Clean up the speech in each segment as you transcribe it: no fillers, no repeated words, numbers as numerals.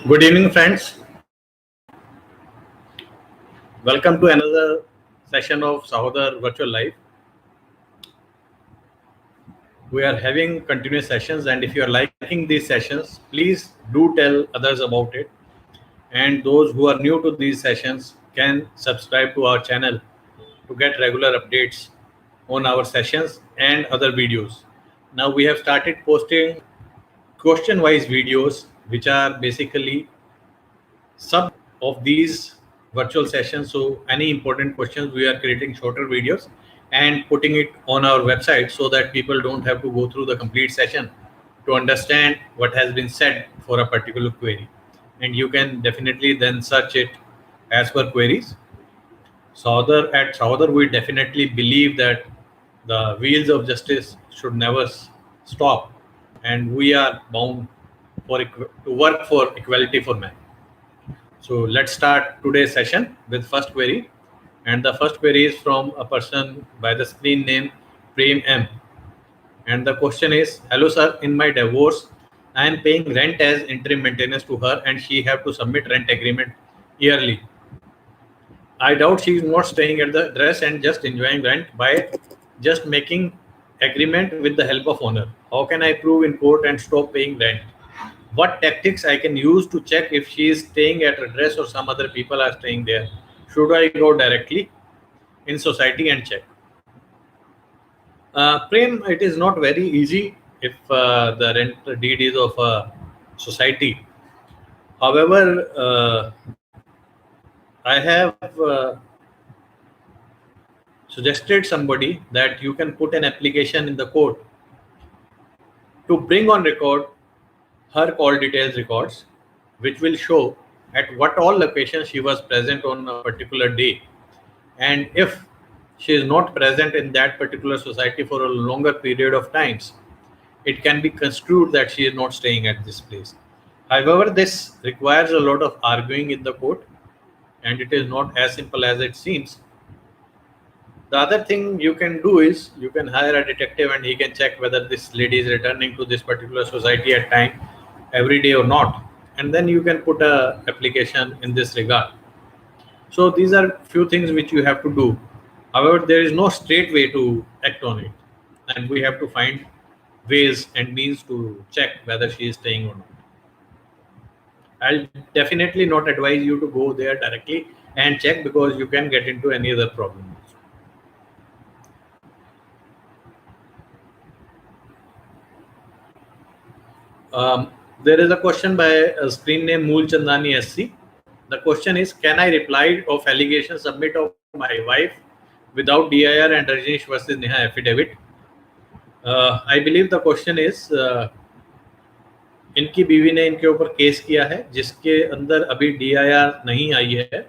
Good evening, friends. Welcome to another session of Sahodar Virtual Life. We are having continuous sessions, and if you are liking these sessions, please do tell others about it. And those who are new to these sessions can subscribe to our channel to get regular updates on our sessions and other videos. Now we have started posting question-wise videos, which are basically sub of these virtual sessions. So any important questions, we are creating shorter videos and putting it on our website so that people don't have to go through the complete session to understand what has been said for a particular query. And you can definitely then search it as per queries. At Sahodar, we definitely believe that the wheels of justice should never stop, and we are bound to work for equality for men. So let's start today's session with first query. And the first query is from a person by the screen name Prem M. And the question is, hello sir, in my divorce, I am paying rent as interim maintenance to her and she have to submit rent agreement yearly. I doubt she is not staying at the address and just enjoying rent by just making agreement with the help of owner. How can I prove in court and stop paying rent? What tactics I can use to check if she is staying at address or some other people are staying there? Should I go directly in society and check? Prem, it is not very easy if the rent deed is of a society. However, I have suggested somebody that you can put an application in the court to bring on record her call details records, which will show at what all locations she was present on a particular day. And if she is not present in that particular society for a longer period of times, it can be construed that she is not staying at this place. However, this requires a lot of arguing in the court, and it is not as simple as it seems. The other thing you can do is you can hire a detective and he can check whether this lady is returning to this particular society at time every day or not, and then you can put a application in this regard. So these are few things which you have to do. However, there is no straight way to act on it, and we have to find ways and means to check whether she is staying or not. I'll definitely not advise you to go there directly and check, because you can get into any other problem. There is a question by a screen name Mool Chandani SC. The question is, can I reply of allegation submit of my wife without DIR and Rajneesh versus Neha affidavit? I believe the question is, इनकी बीवी ने इनके ऊपर case किया है जिसके अंदर अभी DIR नहीं आई है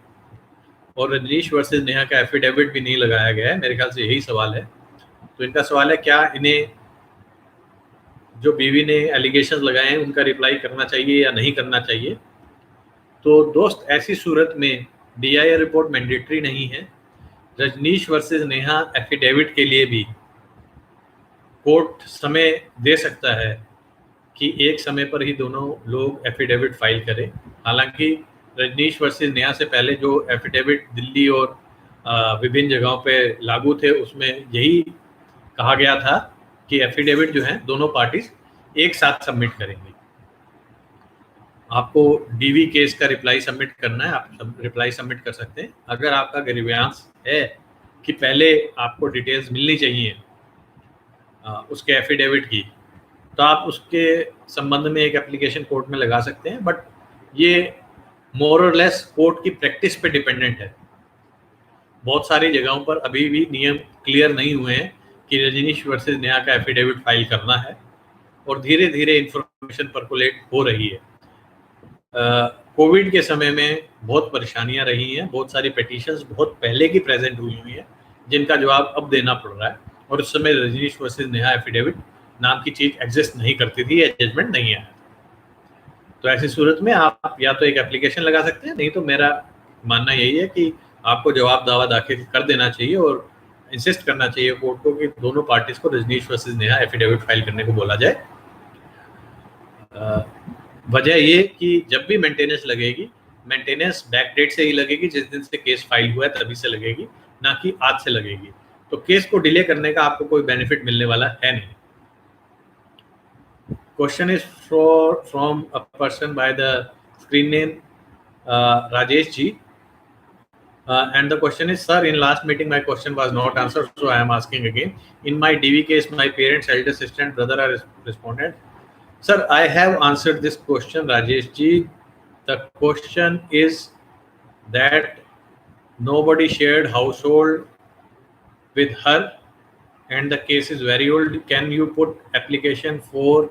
और रजनीश वर्सेस नेहा का एफिडेविट भी नहीं लगाया गया है। मेरे ख्याल से यही सवाल है। तो इनका सवाल है, क्या इन्हें जो बीवी ने एलिगेशंस लगाए हैं उनका रिप्लाई करना चाहिए या नहीं करना चाहिए? तो दोस्त, ऐसी सूरत में DIR रिपोर्ट मैंडेटरी नहीं है। रजनीश वर्सेस नेहा एफिडेविट के लिए भी कोर्ट समय दे सकता है कि एक समय पर ही दोनों लोग एफिडेविट फाइल करें। हालांकि रजनीश वर्सेस नेहा से पहले जो एफिडेविट दिल्ली और विभिन्न जगहों पे लागू थे, उसमें यही कहा गया था कि एफिडेविट जो है दोनों पार्टीज एक साथ सबमिट करेंगे। आपको डीवी केस का रिप्लाई सबमिट करना है, आप रिप्लाई सबमिट कर सकते हैं। अगर आपका ग्रीवेंस है कि पहले आपको डिटेल्स मिलनी चाहिए उसके एफिडेविट की, तो आप उसके संबंध में एक एप्लीकेशन कोर्ट में लगा सकते हैं। बट ये मोर और लेस कोर्ट की प्रैक्टिस पे डिपेंडेंट है। बहुत सारी जगहों पर अभी भी नियम क्लियर नहीं हुए हैं कि रजनीश वर्सेस नेहा का एफिडेविट फाइल करना है, और धीरे धीरे इंफॉर्मेशन पर्कुलेट हो रही है। कोविड के समय में बहुत परेशानियां रही हैं, बहुत सारी पिटीशंस बहुत पहले की प्रेजेंट हुई हैं जिनका जवाब अब देना पड़ रहा है, और उस समय रजनीश वर्सेस नेहा एफिडेविट नाम की चीज एग्जिस्ट नहीं करती थी, या जजमेंट नहीं आया। तो ऐसी सूरत में आप या तो एक एप्लीकेशन लगा सकते हैं, नहीं तो मेरा मानना यही है कि आपको जवाब दावा दाखिल कर देना चाहिए और इंसिस्ट करना चाहिए कोर्ट को कि दोनों पार्टीज को Rajneesh versus Neha affidavit file करने को बोला जाए। वजह ये कि जब भी मेंटेनेंस लगेगी, मेंटेनेंस बैक डेट से ही लगेगी, जिस दिन से केस फाइल हुआ है तभी से लगेगी, ना कि आज से लगेगी। तो केस को डिले करने का आपको कोई बेनिफिट मिलने वाला है नहीं। Question is from a person by the screen name Rajesh ji. And the question is, sir, in last meeting my question was not answered, so I am asking again. In my DV case, my parents, elder assistant, brother are responded. Sir, I have answered this question, Rajesh ji. The question is that nobody shared household with her and the case is very old. Can you put application for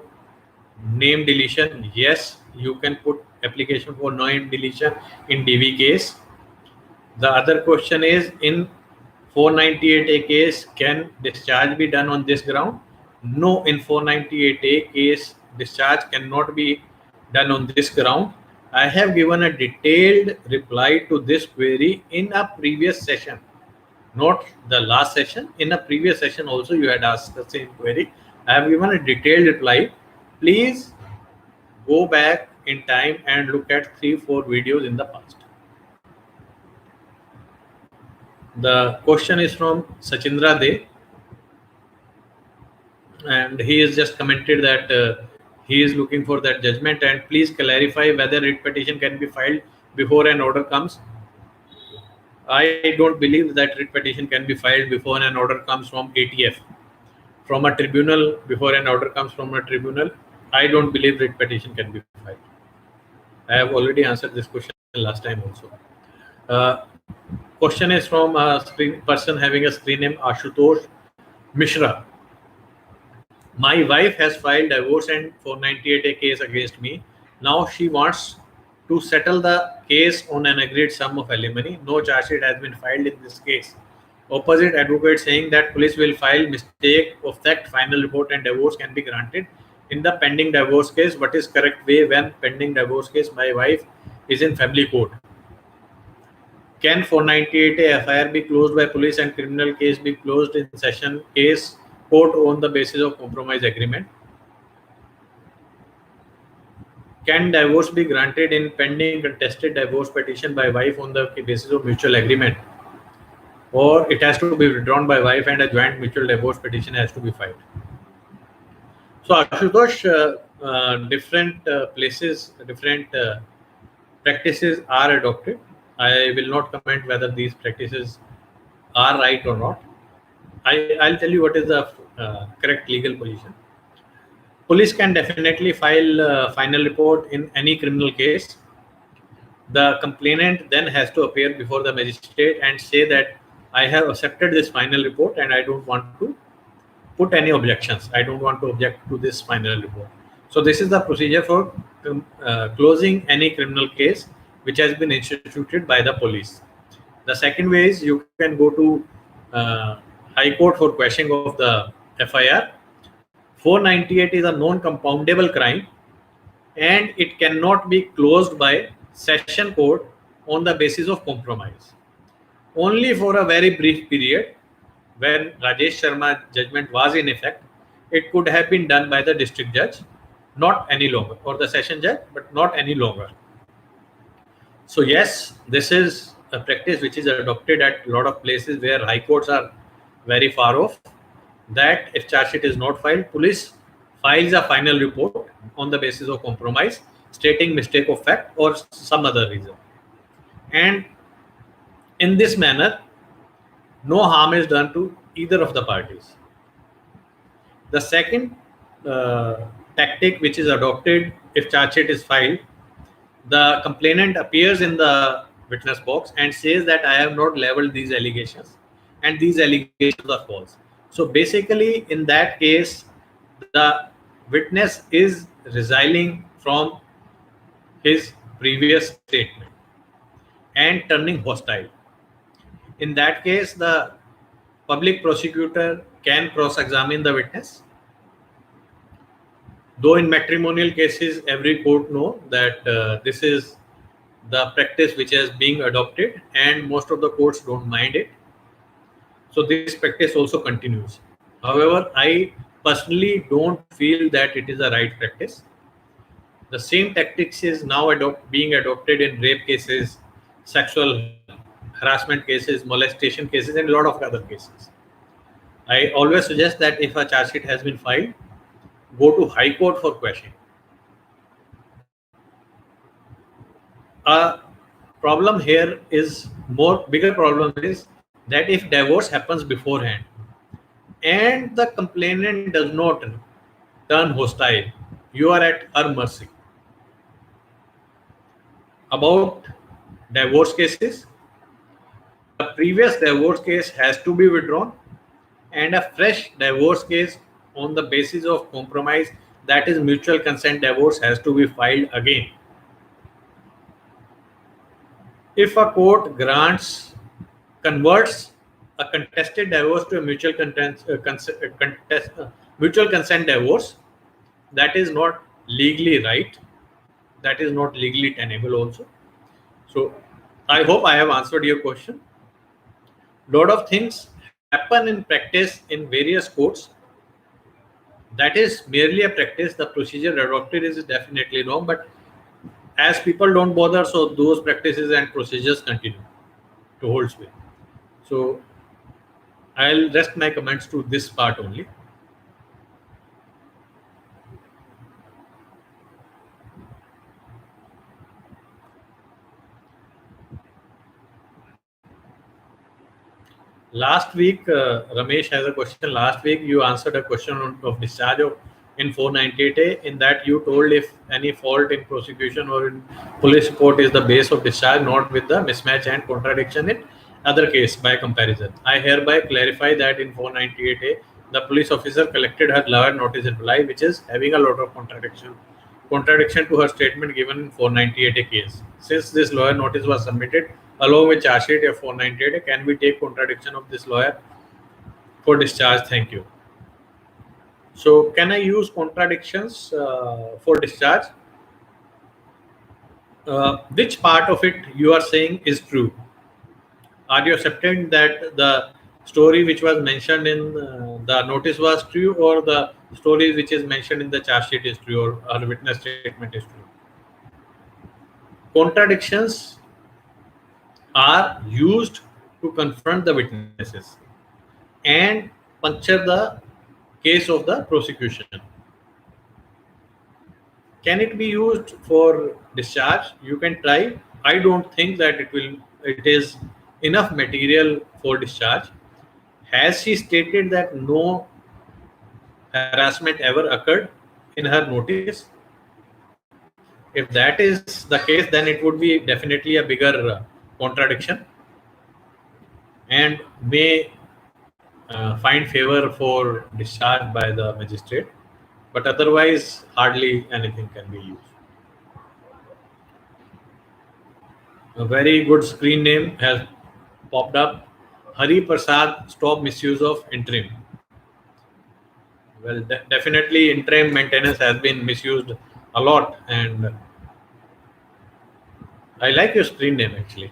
name deletion? Yes, you can put application for name deletion in DV case. The other question is, in 498A case, can discharge be done on this ground? No, in 498A case, discharge cannot be done on this ground. I have given a detailed reply to this query in a previous session, not the last session. In a previous session also you had asked the same query. I have given a detailed reply. Please go back in time and look at 3-4 videos in the past. The question is from Sachindra De, and he has just commented that he is looking for that judgment, and please clarify whether writ petition can be filed before an order comes. I don't believe that writ petition can be filed before an order comes from ATF. From a tribunal, before an order comes from a tribunal, I don't believe writ petition can be filed. I have already answered this question last time also. Question is from a person having a screen name Ashutosh Mishra. My wife has filed divorce and 498A case against me. Now she wants to settle the case on an agreed sum of alimony. No charge sheet has been filed in this case. Opposite advocate saying that police will file mistake of theft, final report and divorce can be granted in the pending divorce case. What is correct way when pending divorce case my wife is in family court? Can 498A FIR be closed by police and criminal case be closed in session case court on the basis of compromise agreement? Can divorce be granted in pending contested divorce petition by wife on the basis of mutual agreement? Or it has to be withdrawn by wife and a joint mutual divorce petition has to be filed? So Ashutosh, different places, different practices are adopted. I will not comment whether these practices are right or not. I'll tell you what is the correct legal position. Police can definitely file final report in any criminal case. The complainant then has to appear before the magistrate and say that I have accepted this final report and I don't want to put any objections. I don't want to object to this final report. So this is the procedure for closing any criminal case which has been instituted by the police. The second way is you can go to High Court for quashing of the FIR. 498 is a non-compoundable crime and it cannot be closed by session court on the basis of compromise. Only for a very brief period, when Rajesh Sharma judgment was in effect, it could have been done by the district judge, not any longer, or the session judge, but not any longer. So yes, this is a practice which is adopted at a lot of places where high courts are very far off, that if charge sheet is not filed, police files a final report on the basis of compromise, stating mistake of fact or some other reason. And in this manner, no harm is done to either of the parties. The second tactic which is adopted if charge sheet is filed, the complainant appears in the witness box and says that I have not leveled these allegations and these allegations are false. So basically in that case, the witness is resiling from his previous statement and turning hostile. In that case, the public prosecutor can cross-examine the witness. Though in matrimonial cases, every court know that this is the practice which is being adopted and most of the courts don't mind it. So this practice also continues. However, I personally don't feel that it is a right practice. The same tactics is now being adopted in rape cases, sexual harassment cases, molestation cases, and a lot of other cases. I always suggest that if a charge sheet has been filed, go to High Court for quashing. A problem here is bigger problem is that if divorce happens beforehand and the complainant does not turn hostile, you are at her mercy. About divorce cases, the previous divorce case has to be withdrawn and a fresh divorce case on the basis of compromise, that is mutual consent divorce, has to be filed again. If a court converts a contested divorce to a mutual consent divorce, that is not legally right. That is not legally tenable also. So I hope I have answered your question. Lot of things happen in practice in various courts. That is merely a practice. The procedure adopted is definitely wrong, but as people don't bother, so those practices and procedures continue to hold sway. So I'll rest my comments to this part only. Last week, Ramesh has a question. Last week, you answered a question of discharge in 498A. In that, you told if any fault in prosecution or in police report is the base of discharge, not with the mismatch and contradiction in other case by comparison. I hereby clarify that in 498A, the police officer collected her lawyer notice reply, which is having a lot of contradiction to her statement given in 498A case. Since this lawyer notice was submitted along with charge sheet of 498A, can we take contradiction of this lawyer for discharge? Thank you. So can I use contradictions for discharge? Which part of it you are saying is true? Are you accepting that the story which was mentioned in the notice was true, or the story which is mentioned in the charge sheet is true, or our witness statement is true? Contradictions are used to confront the witnesses and puncture the case of the prosecution. Can it be used for discharge? You can try. I don't think that it is enough material for discharge. Has she stated that no harassment ever occurred in her notice? If that is the case, then it would be definitely a bigger contradiction and may find favor for discharge by the magistrate, but otherwise hardly anything can be used. A very good screen name has popped up. Hari Prasad, stop misuse of interim. Well, definitely interim maintenance has been misused a lot, and I like your screen name actually.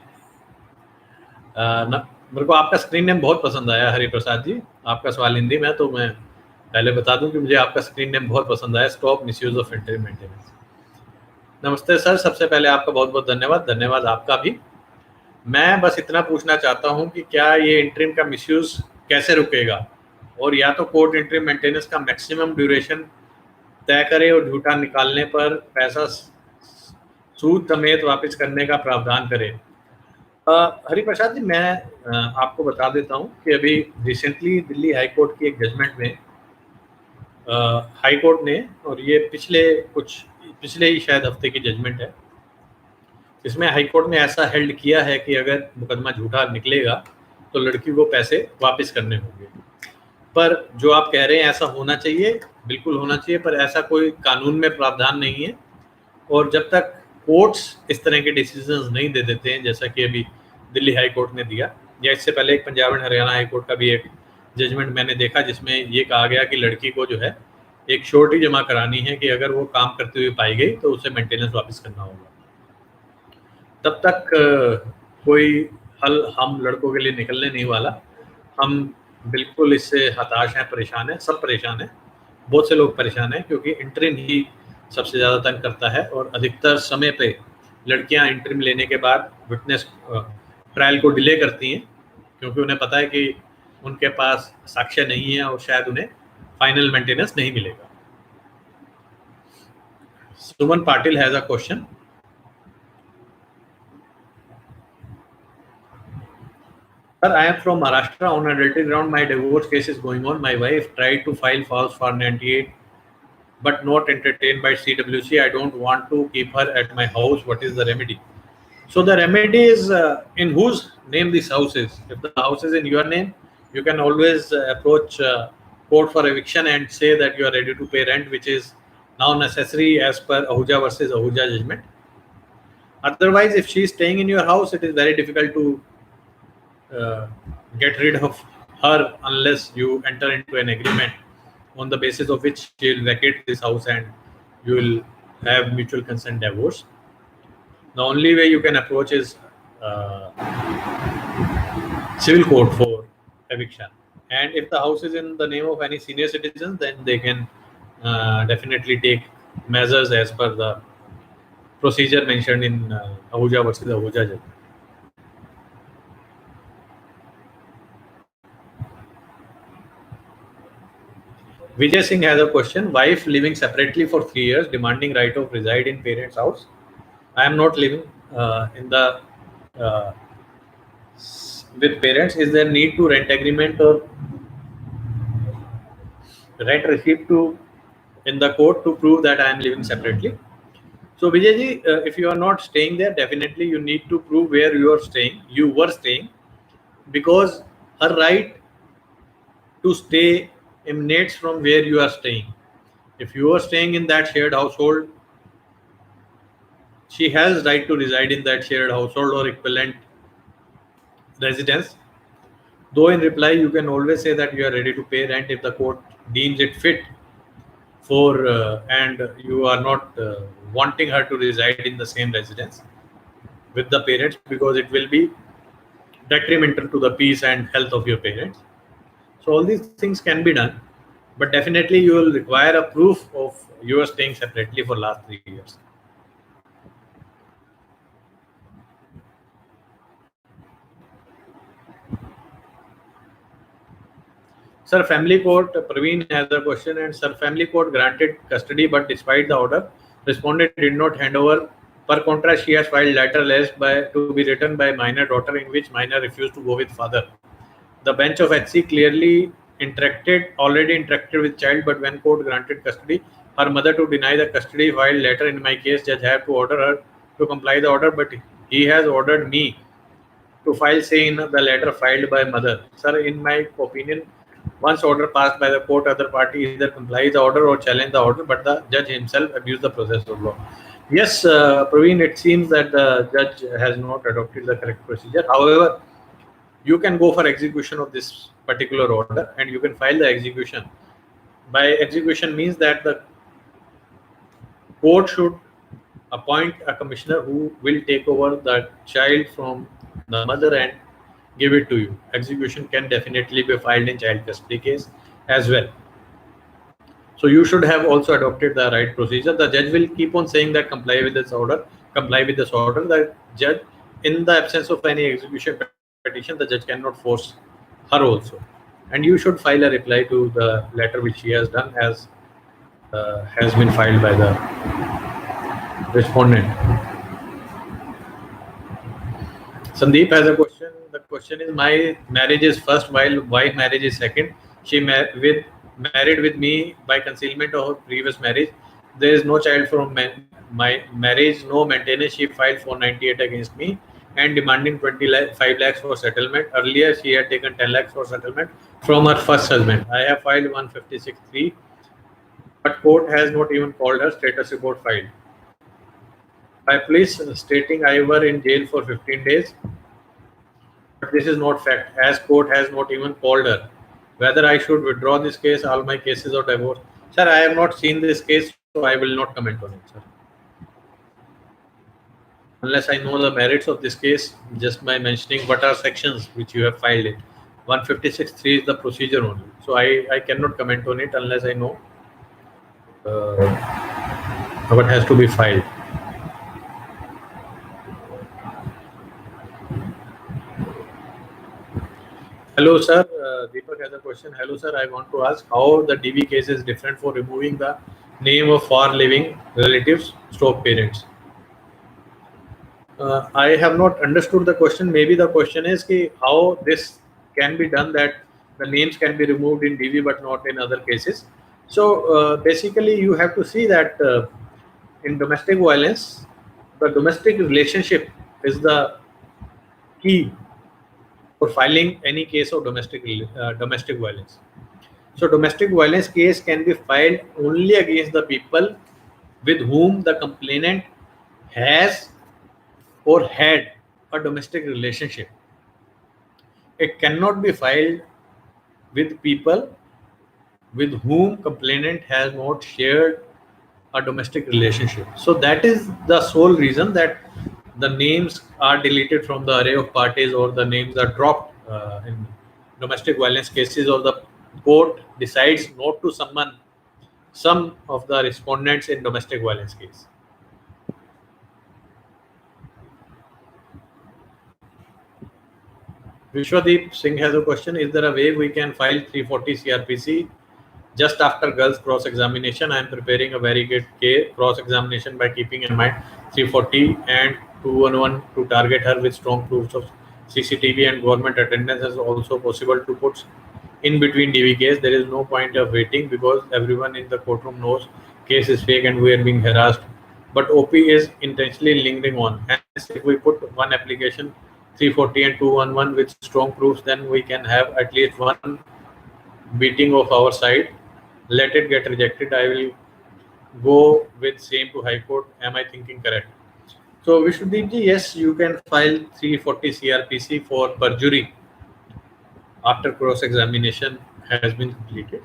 मेरे को आपका screen name बहुत पसंद आया हरि प्रसाद जी. आपका सवाल हिंदी में, तो मैं पहले बता दूं कि मुझे आपका स्क्रीन नेम बहुत पसंद आया, stop misuse of interim maintenance. नमस्ते सर, सबसे पहले आपका बहुत बहुत धन्यवाद आपका भी. मैं बस इतना पूछना चाहता हूं कि क्या ये इंटरिम का मिसयूज कैसे रुकेगा, और या तो कोर्ट इंटरिम मेंटेनेंस का मैक्सिमम ड्यूरेशन तय करे और झूठा निकालने पर पैसा सूद समेत वापस करने का प्रावधान करे. हरिप्रसाद जी, मैं आपको बता देता हूं कि अभी रिसेंटली दिल्ली हाई कोर्ट की एक जजमेंट में हाई कोर्ट ने, और ये पिछले ही शायद हफ्ते की जजमेंट है, इसमें हाई कोर्ट ने ऐसा हेल्ड किया है कि अगर मुकदमा झूठा निकलेगा तो लड़की को पैसे वापस करने होंगे. पर जो आप कह रहे हैं ऐसा होना चाहिए, बिल्कुल होना चाहिए, पर ऐसा कोई कानून में प्रावधान नहीं है. और जब तक कोर्ट्स इस तरह के डिसीजंस नहीं दे देते हैं, जैसा कि अभी दिल्ली हाई कोर्ट ने दिया, या इससे पहले एक Punjab and Haryana high court का भी एक जजमेंट मैंने देखा जिसमें ये कहा गया कि लड़की को जो है एक श्योरिटी जमा करानी है कि अगर वो काम करते हुए पाई गई तो उसे मेंटेनेंस वापस करना होगा. तब तक कोई हल हम लड़कों के लिए निकलने नहीं वाला. हम बिल्कुल इससे हताश हैं, परेशान हैं, सब परेशान हैं, बहुत से लोग परेशान हैं, क्योंकि इंटरिम ही सबसे ज़्यादा तंग करता है, और अधिकतर समय पे लड़कियां इंटरिम लेने के बाद विटनेस ट्रायल को डिले करती हैं, क्योंकि उन्हें पता है कि उनके पास साक्ष्य नहीं है और शायद उन्हें फाइनल मेंटेनेंस नहीं मिलेगा। Suman Patil has a question. Sir, I am from Maharashtra. On adultery ground, my divorce case is going on. My wife tried to file false for 98, but not entertained by CWC. I don't want to keep her at my house. What is the remedy? So the remedy is in whose name this house is. If the house is in your name, you can always approach court for eviction and say that you are ready to pay rent, which is now necessary as per Ahuja versus Ahuja judgment. Otherwise, if she is staying in your house, it is very difficult to get rid of her unless you enter into an agreement on the basis of which she will vacate this house and you will have mutual consent divorce. The only way you can approach is civil court for eviction. And if the house is in the name of any senior citizens, then they can definitely take measures as per the procedure mentioned in Ahuja versus Ahuja judgment. Vijay Singh has a question. Wife living separately for 3 years, demanding right of reside in parents' house. I am not living in the with parents. Is there need to rent agreement or rent receipt to in the court to prove that I am living separately? So Vijay ji, if you are not staying there, definitely you need to prove where you are staying. You were staying, because her right to stay emanates from where you are staying. If you are staying in that shared household, she has right to reside in that shared household or equivalent residence. Though in reply, you can always say that you are ready to pay rent if the court deems it fit for and you are not wanting her to reside in the same residence with the parents, because it will be detrimental to the peace and health of your parents. So all these things can be done, but definitely you will require a proof of you are staying separately for last 3 years. Sir, family court, Praveen has a question, and sir, family court granted custody, but despite the order, respondent did not hand over. Per contrast, she has filed letter alleged to be written by minor daughter, in which minor refused to go with father. The bench of HC clearly already interacted with child, but when court granted custody, her mother to deny the custody, filed letter in my case, judge have to order her to comply the order, but he has ordered me to file saying the letter filed by mother. Sir, in my opinion, once order passed by the court, other party either comply the order or challenge the order, but the judge himself abused the process of law. Yes, Praveen, it seems that the judge has not adopted the correct procedure. However, you can go for execution of this particular order and you can file the execution. By execution means that the court should appoint a commissioner who will take over the child from the mother and give it to you. Execution can definitely be filed in child custody case as well. So you should have also adopted the right procedure. The judge will keep on saying that comply with this order, comply with this order. The judge, in the absence of any execution petition, the judge cannot force her also. And you should file a reply to the letter which she has done, as has been filed by the respondent. Sandeep has a question. The question is, my marriage is first while wife marriage is second. She married with me by concealment of her previous marriage. There is no child from my marriage, no maintenance. She filed 498 against me and demanding 25 lakhs for settlement. Earlier, she had taken 10 lakhs for settlement from her first husband. I have filed 156.3, but court has not even called her status report filed. By police stating I were in jail for 15 days. But this is not fact, as court has not even called her. Whether I should withdraw this case, all my cases or divorce. Sir, I have not seen this case, so I will not comment on it, sir. Unless I know the merits of this case, just by mentioning what are sections which you have filed it. 156.3 is the procedure only. So I cannot comment on it unless I know what has to be filed. Hello, sir. Deepak has a question. Hello, sir. I want to ask how the DV case is different for removing the name of far living relatives, stroke parents. I have not understood the question. Maybe the question is ki how this can be done, that the names can be removed in DV but not in other cases. So basically, you have to see that in domestic violence, the domestic relationship is the key for filing any case of domestic violence. So domestic violence case can be filed only against the people with whom the complainant has or had a domestic relationship. It cannot be filed with people with whom complainant has not shared a domestic relationship. So that is the sole reason that the names are deleted from the array of parties, or the names are dropped in domestic violence cases, or the court decides not to summon some of the respondents in domestic violence case. Vishwadeep Singh has a question. Is there a way we can file 340 CRPC just after girls cross examination? I am preparing a very good cross examination by keeping in mind 340 and 211 to target her with strong proofs of CCTV and government attendance. Is also possible to put in between DV case. There is no point of waiting because everyone in the courtroom knows case is fake and we are being harassed. But OP is intentionally lingering on. Hence, if we put one application 340 and 211 with strong proofs, then we can have at least one beating of our side. Let it get rejected. I will go with same to High Court. Am I thinking correct? So Vishnudeep ji, yes, you can file 340 CRPC for perjury after cross examination has been completed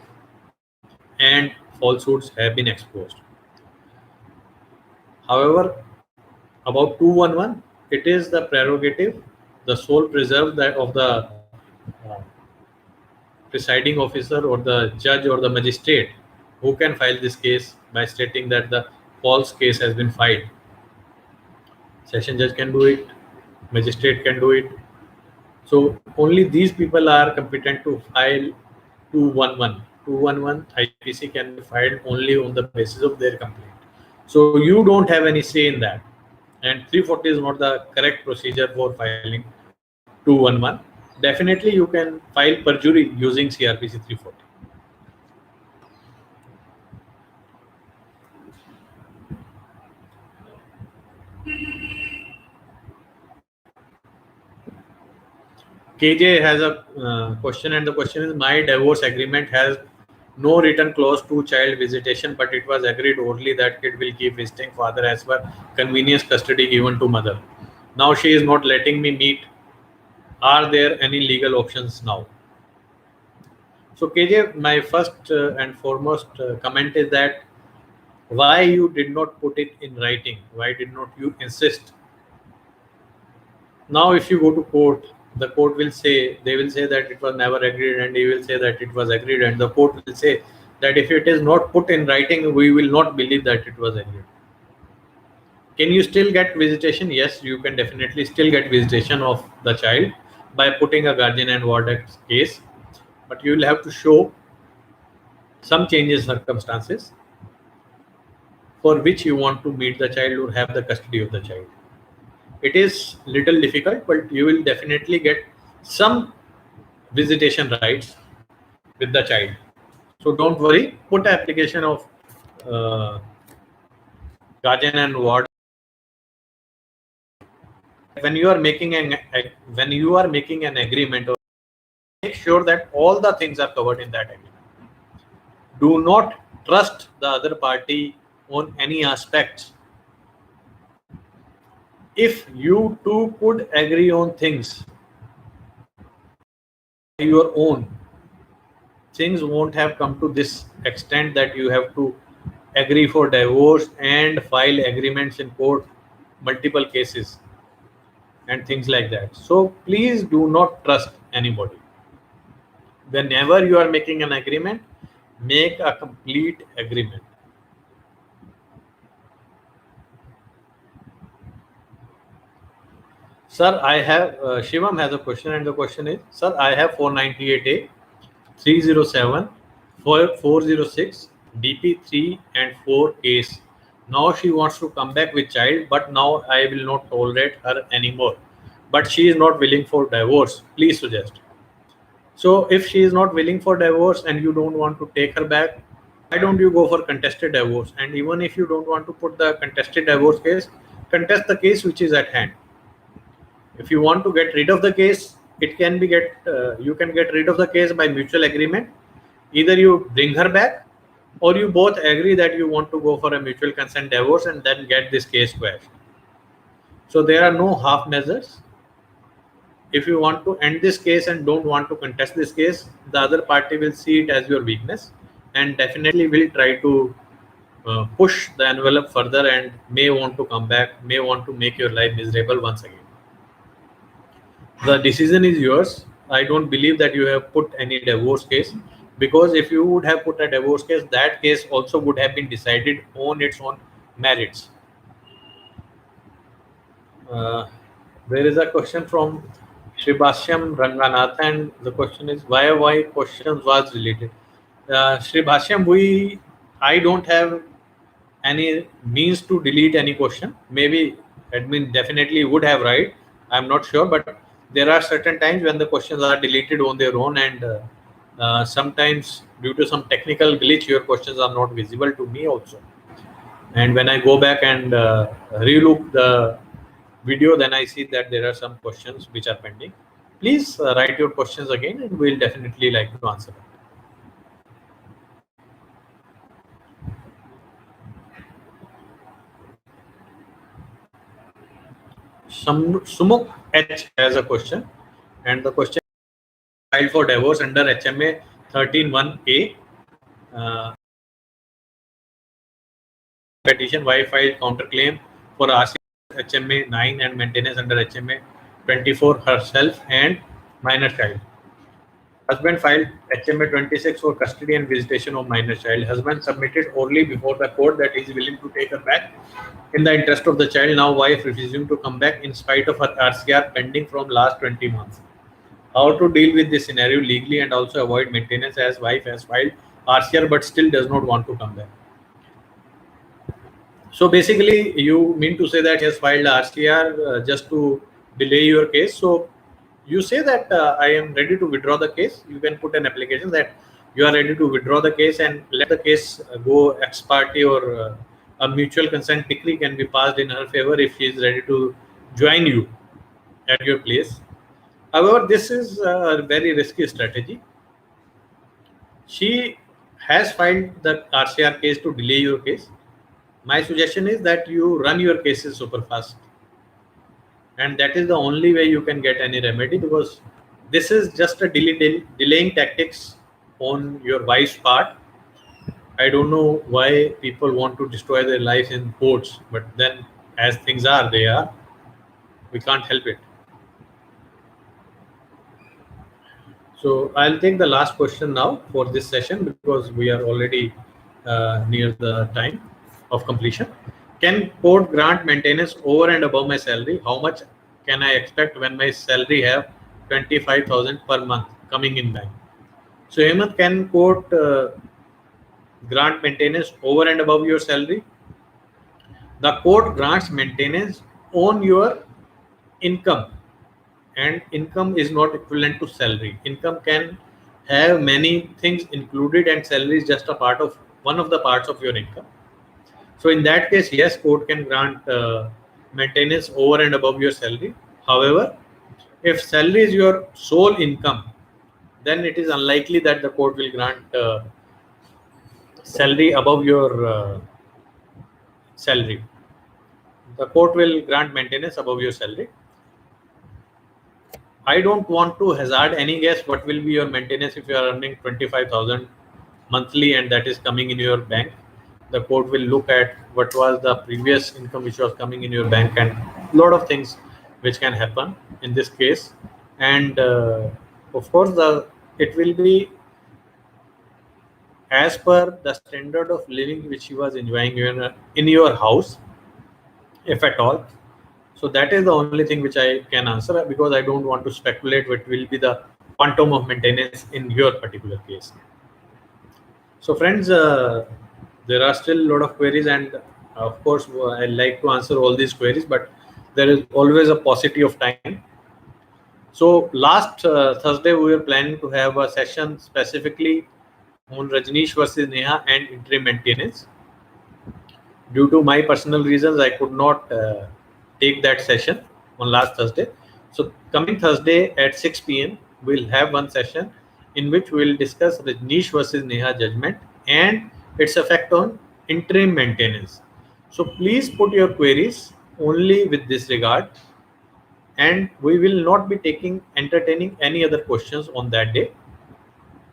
and falsehoods have been exposed. However, about 211, it is the prerogative, the sole preserve that of the uh, presiding officer or the judge or the magistrate who can file this case by stating that the false case has been filed. Session judge can do it, magistrate can do it. So only these people are competent to file 211. 211 IPC can be filed only on the basis of their complaint. So you don't have any say in that. And 340 is not the correct procedure for filing 211. Definitely you can file perjury using CRPC 340. KJ has a question, and the question is: my divorce agreement has no written clause to child visitation, but it was agreed orally that kid will keep visiting father as per convenience custody given to mother. Now she is not letting me meet. Are there any legal options now? So KJ, my first and foremost comment is that why you did not put it in writing? Why did not you insist? Now if you go to court, the court will say, they will say that it was never agreed, and he will say that it was agreed, and the court will say that if it is not put in writing, we will not believe that it was agreed. Can you still get visitation? Yes, you can definitely still get visitation of the child by putting a guardian and ward act case, but you will have to show some changes circumstances for which you want to meet the child or have the custody of the child. It is little difficult, but you will definitely get some visitation rights with the child. So don't worry, put application of uh, guardian and ward. When you are making an agreement, make sure that all the things are covered in that agreement. Do not trust the other party on any aspects. If you two could agree on things your own, things won't have come to this extent that you have to agree for divorce and file agreements in court, multiple cases and things like that. So please do not trust anybody. Whenever you are making an agreement, make a complete agreement. Sir, I have Shivam has a question, and the question is, sir, I have 498A, 307, 406, DP3 and 4 case. Now she wants to come back with child, but now I will not tolerate her anymore. But she is not willing for divorce. Please suggest. So if she is not willing for divorce and you don't want to take her back, why don't you go for contested divorce? And even if you don't want to put the contested divorce case, contest the case which is at hand. If you want to get rid of the case, it can be you can get rid of the case by mutual agreement. Either you bring her back, or you both agree that you want to go for a mutual consent divorce and then get this case quashed. So there are no half measures. If you want to end this case and don't want to contest this case, the other party will see it as your weakness and definitely will try to push the envelope further and may want to come back, may want to make your life miserable once again. The decision is yours. I don't believe that you have put any divorce case, because if you would have put a divorce case, that case also would have been decided on its own merits. There is a question from Sribhasyam Ranganath, and the question is why questions was deleted. Sribhasyam, I don't have any means to delete any question. Maybe admin definitely would have, right? I'm not sure, but there are certain times when the questions are deleted on their own, and sometimes due to some technical glitch, your questions are not visible to me also. And when I go back and relook the video, then I see that there are some questions which are pending. Please write your questions again, and we'll definitely like to answer them. Sumuk H has a question, and the question filed for divorce under HMA 13(1)(a). Petition, wife filed counterclaim for RC HMA 9 and maintenance under HMA 24 herself and minor child. Husband filed HMA 26 for custody and visitation of minor child. Husband submitted orally before the court that he is willing to take her back in the interest of the child. Now wife refusing to come back in spite of her RCR pending from last 20 months. How to deal with this scenario legally and also avoid maintenance, as wife has filed RCR but still does not want to come back. So basically, you mean to say that he has filed RCR just to delay your case. So you say that I am ready to withdraw the case. You can put an application that you are ready to withdraw the case and let the case go ex parte, or a mutual consent decree can be passed in her favor if she is ready to join you at your place. However, this is a very risky strategy. She has filed the RCR case to delay your case. My suggestion is that you run your cases super fast, and that is the only way you can get any remedy, because this is just a delaying tactics on your wife's part. I don't know why people want to destroy their lives in courts, but then as things are, they are. We can't help it. So I'll take the last question now for this session, because we are already near the time of completion. Can court grant maintenance over and above my salary? How much can I expect when my salary have 25,000 per month coming in bank? So Hemant, can court grant maintenance over and above your salary? The court grants maintenance on your income, and income is not equivalent to salary. Income can have many things included, and salary is just a part of one of the parts of your income. So in that case, yes, court can grant maintenance over and above your salary. However, if salary is your sole income, then it is unlikely that the court will grant salary above your salary. The court will grant maintenance above your salary. I don't want to hazard any guess what will be your maintenance if you are earning 25,000 monthly and that is coming in your bank. The court will look at what was the previous income which was coming in your bank, and a lot of things which can happen in this case. And of course, it will be as per the standard of living which you was enjoying in your house, if at all. So that is the only thing which I can answer, because I don't want to speculate what will be the quantum of maintenance in your particular case. So friends, there are still a lot of queries, and of course I like to answer all these queries, but there is always a paucity of time. So last Thursday we were planning to have a session specifically on Rajneesh versus Neha and interim maintenance. Due to my personal reasons, I could not take that session on last Thursday. So coming Thursday at 6 p.m. we'll have one session in which we'll discuss Rajneesh versus Neha judgment and its effect on interim maintenance. So please put your queries only with this regard, and we will not be entertaining any other questions on that day.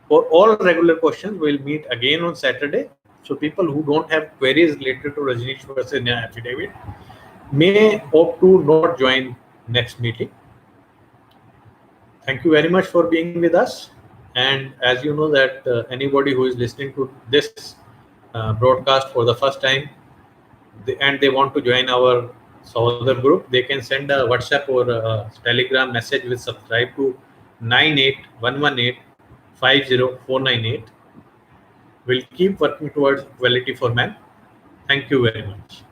For all regular questions, we'll meet again on Saturday. So people who don't have queries related to Rajneesh versus Neha affidavit may opt to not join next meeting. Thank you very much for being with us. And as you know that anybody who is listening to this broadcast for the first time and they want to join our Sahodar group, they can send a WhatsApp or a Telegram message with subscribe to 98118504998. We'll keep working towards equality for men. Thank you very much.